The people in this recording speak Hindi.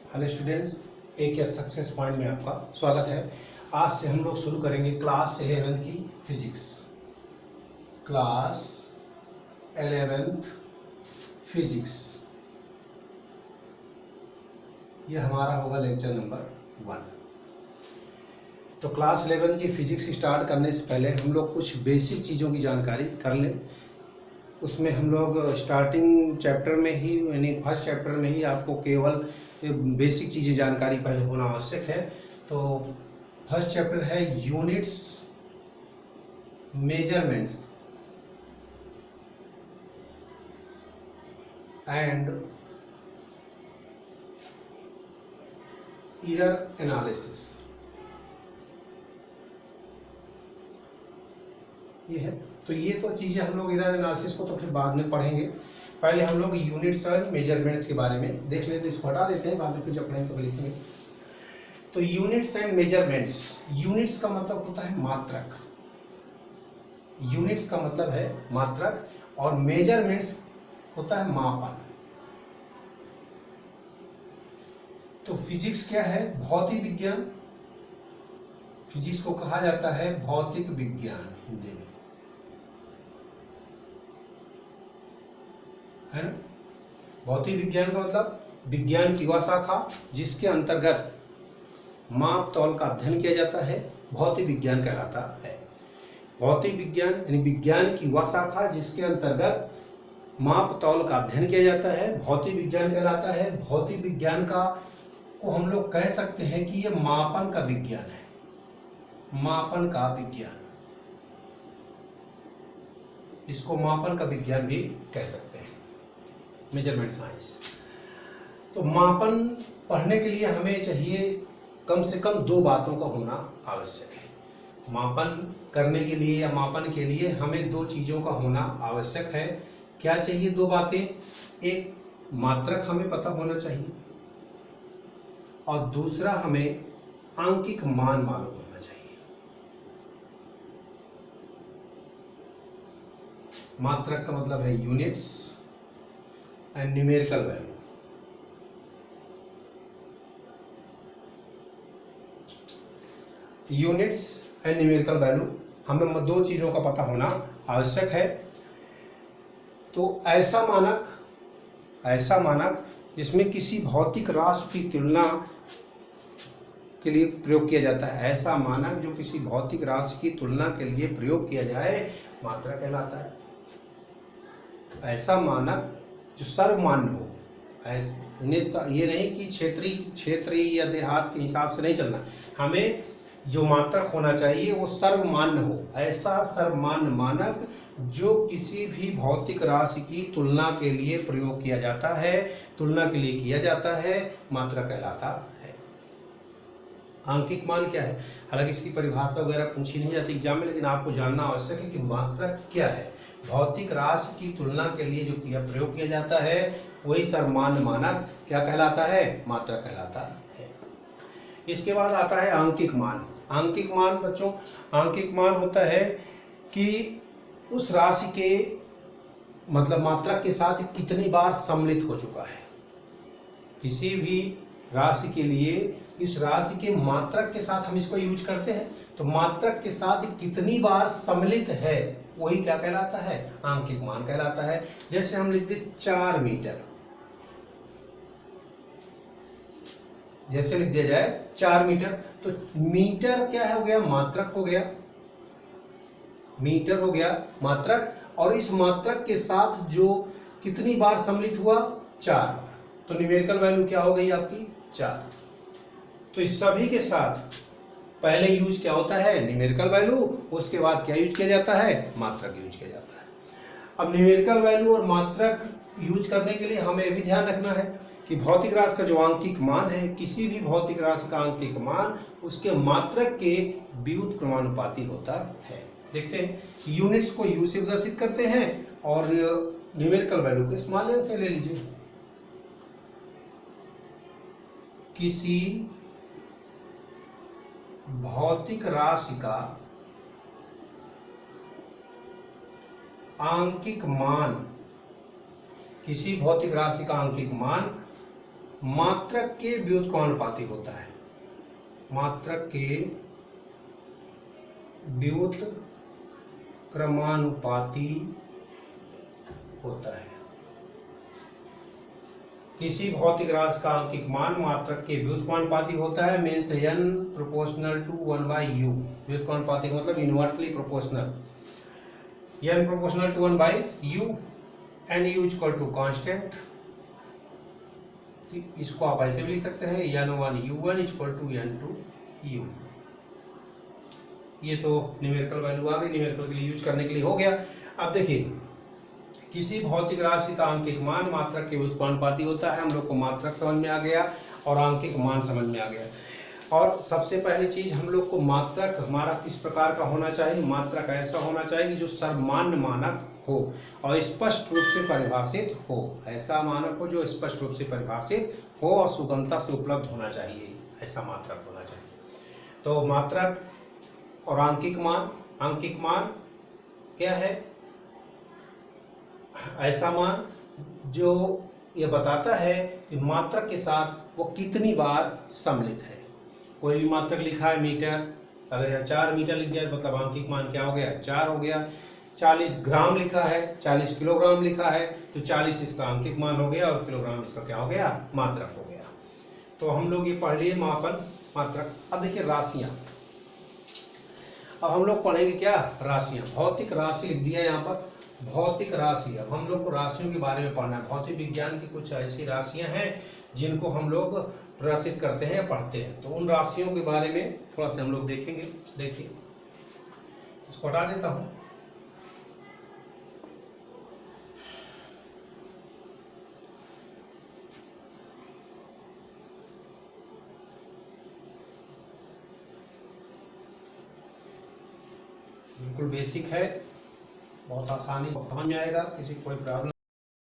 हेलो स्टूडेंट्स, एक या सक्सेस पॉइंट में आपका स्वागत है। आज से हम लोग शुरू करेंगे क्लास 11 की फिजिक्स। क्लास 11 फिजिक्स, ये हमारा होगा लेक्चर नंबर 1। तो क्लास 11 की फिजिक्स स्टार्ट करने से पहले हम लोग कुछ बेसिक चीज़ों की जानकारी कर लें। उसमें हम लोग स्टार्टिंग चैप्टर में ही यानी फर्स्ट चैप्टर में ही आपको केवल बेसिक चीज़ें जानकारी पहले होना आवश्यक है। तो फर्स्ट चैप्टर है units, measurements and error analysis. ये है, तो ये तो चीज़ें हम लोग एरर एनालिसिस को तो फिर बाद में पढ़ेंगे। पहले हम लोग यूनिट्स और मेजरमेंट्स के बारे में देख लेते हैं। इसको हटा देते हैं, बाद में फिर जब पढ़ेंगे तो लिखेंगे। तो यूनिट्स एंड मेजरमेंट्स, यूनिट्स का मतलब होता है मात्रक, यूनिट्स का मतलब है मात्रक, और मेजरमेंट्स होता है मापन। तो फिजिक्स क्या है? भौतिक विज्ञान। फिजिक्स को कहा जाता है भौतिक विज्ञान हिंदी में, है ना। भौतिक विज्ञान का मतलब विज्ञान की वह शाखा जिसके अंतर्गत माप तौल का अध्ययन किया जाता है, भौतिक विज्ञान कहलाता है। भौतिक विज्ञान यानी विज्ञान की वह शाखा जिसके अंतर्गत माप तौल का अध्ययन किया जाता है, भौतिक विज्ञान कहलाता है। भौतिक विज्ञान का को हम लोग कह सकते हैं कि यह मापन का विज्ञान है, मापन का विज्ञान। इसको मापन का विज्ञान भी कह सकते हैं, मेजरमेंट साइंस। तो मापन पढ़ने के लिए हमें चाहिए कम से कम दो बातों का होना आवश्यक है। मापन करने के लिए या मापन के लिए हमें दो चीज़ों का होना आवश्यक है। क्या चाहिए? दो बातें। एक, मात्रक हमें पता होना चाहिए, और दूसरा हमें आंकिक मान मालूम होना चाहिए। मात्रक का मतलब है units and numerical value. Units and numerical value, हमें दो चीज़ों का पता होना आवश्यक है। तो ऐसा मानक जिसमें किसी भौतिक राशि की तुलना के लिए प्रयोग किया जाता है, ऐसा मानक जो किसी भौतिक राशि की तुलना के लिए प्रयोग किया जाए, मात्रक कहलाता है। ऐसा मानक जो सर्वमान्य हो, ये नहीं कि क्षेत्रीय या देहात के हिसाब से नहीं चलना। हमें जो मात्रक होना चाहिए वो सर्वमान्य हो। ऐसा सर्वमान्य मानक जो किसी भी भौतिक राशि की तुलना के लिए प्रयोग किया जाता है, तुलना के लिए किया जाता है, मात्रक कहलाता है। आंकिक मान क्या है? हालांकि इसकी परिभाषा वगैरह पूछी नहीं जाती एग्जाम में, लेकिन आपको जानना आवश्यक है कि मात्रक क्या है। भौतिक राशि की तुलना के लिए जो प्रयोग किया जाता है वही सर्वमान्य मानक क्या कहलाता है? मात्रक कहलाता है। इसके बाद आता है आंकिक मान। आंकिक मान बच्चों, आंकिक मान होता है कि उस राशि के मतलब मात्रक के साथ कितनी बार सम्मिलित हो चुका है। किसी भी राशि के लिए इस राशि के मात्रक के साथ हम इसको यूज करते हैं, तो मात्रक के साथ कितनी बार सम्मिलित है वही क्या कहलाता है? आंकिक मान कहलाता है। जैसे हम लिखते 4 मीटर, जैसे लिख दिया जाए 4 मीटर, तो मीटर क्या हो गया? मात्रक हो गया, मीटर हो गया मात्रक, और इस मात्रक के साथ जो कितनी बार सम्मिलित हुआ? 4 बार। तो न्यूमेरिकल वैल्यू क्या हो गई आपकी? 4। तो इस सभी के साथ पहले यूज क्या होता है? न्यूमेरिकल वैल्यू, उसके बाद क्या यूज किया जाता है? मात्रक यूज किया जाता है। अब न्यूमेरिकल वैल्यू और मात्रक यूज करने के लिए हमें भी ध्यान रखना है कि भौतिक राशि का जो आंकिक मान है, किसी भी भौतिक राशि का आंकिक मान उसके मात्रक के व्युत्क्रमानुपाती होता है। देखते हैं, यूनिट्स को यू से प्रदर्शित करते हैं और न्यूमेरिकल वैल्यू को स्मॉल एन से ले लीजिए। किसी भौतिक राशि का आंकिक मान, किसी भौतिक राशि का आंकिक मान मात्रक के व्युत्क्रमानुपाती होता है, मात्रक के व्युत्क्रमानुपाती होता है। किसी भौतिक राशि का आंकिक मान मात्रक के व्युत्क्रमानुपाती होता है, means n proportional to 1/u। व्युत्क्रमानुपाती का मतलब inversely proportional, n proportional to 1/u and u equal to constant. इसको आप ऐसे भी लिख सकते हैं n1u1 इक्वल टू n2u। ये तो न्यूमेरिकल वैल्यू आ गई, न्यूमेरिकल के लिए यूज करने के लिए हो गया। अब देखिए, किसी भौतिक राशि का आंकिक मान मात्रक के व्युत्क्रमानुपाती होता है। हम लोग को मात्रक समझ में आ गया और आंकिक मान समझ में आ गया। और सबसे पहली चीज, हम लोग को मात्रक हमारा किस प्रकार का होना चाहिए। मात्रक ऐसा होना चाहिए कि जो सर्वमान्य मानक हो और स्पष्ट रूप से परिभाषित हो। ऐसा मानक हो जो स्पष्ट रूप से परिभाषित हो और सुगमता से उपलब्ध होना चाहिए, ऐसा मात्रक होना चाहिए। तो मात्रक और आंकिक मान, आंकिक मान क्या है? ऐसा मान जो ये बताता है कि मात्रक के साथ वो कितनी बार सम्मिलित है। कोई भी मात्रक लिखा है मीटर, अगर यहाँ 4 मीटर लिख दिया मतलब आंकिक मान क्या हो गया? 4 हो गया। 40 ग्राम लिखा है, 40 किलोग्राम लिखा है, तो 40 इसका आंकिक मान हो गया और किलोग्राम इसका क्या हो गया? मात्रक हो गया। तो हम लोग ये पढ़ लिए मापन, मात्रक। अब देखिए राशियां, अब हम लोग पढ़ेंगे क्या? राशियां। भौतिक राशि लिख दिया यहाँ पर, भौतिक राशि। अब हम लोग को राशियों के बारे में पढ़ना है। भौतिक विज्ञान की कुछ ऐसी राशियां हैं जिनको हम लोग प्रदर्शित करते हैं, पढ़ते हैं। तो उन राशियों के बारे में थोड़ा सा हम लोग देखेंगे। देखिए, इसको हटा देता हूं। बिल्कुल बेसिक है, बहुत आसानी से समझ में आएगा, किसी को कोई प्रॉब्लम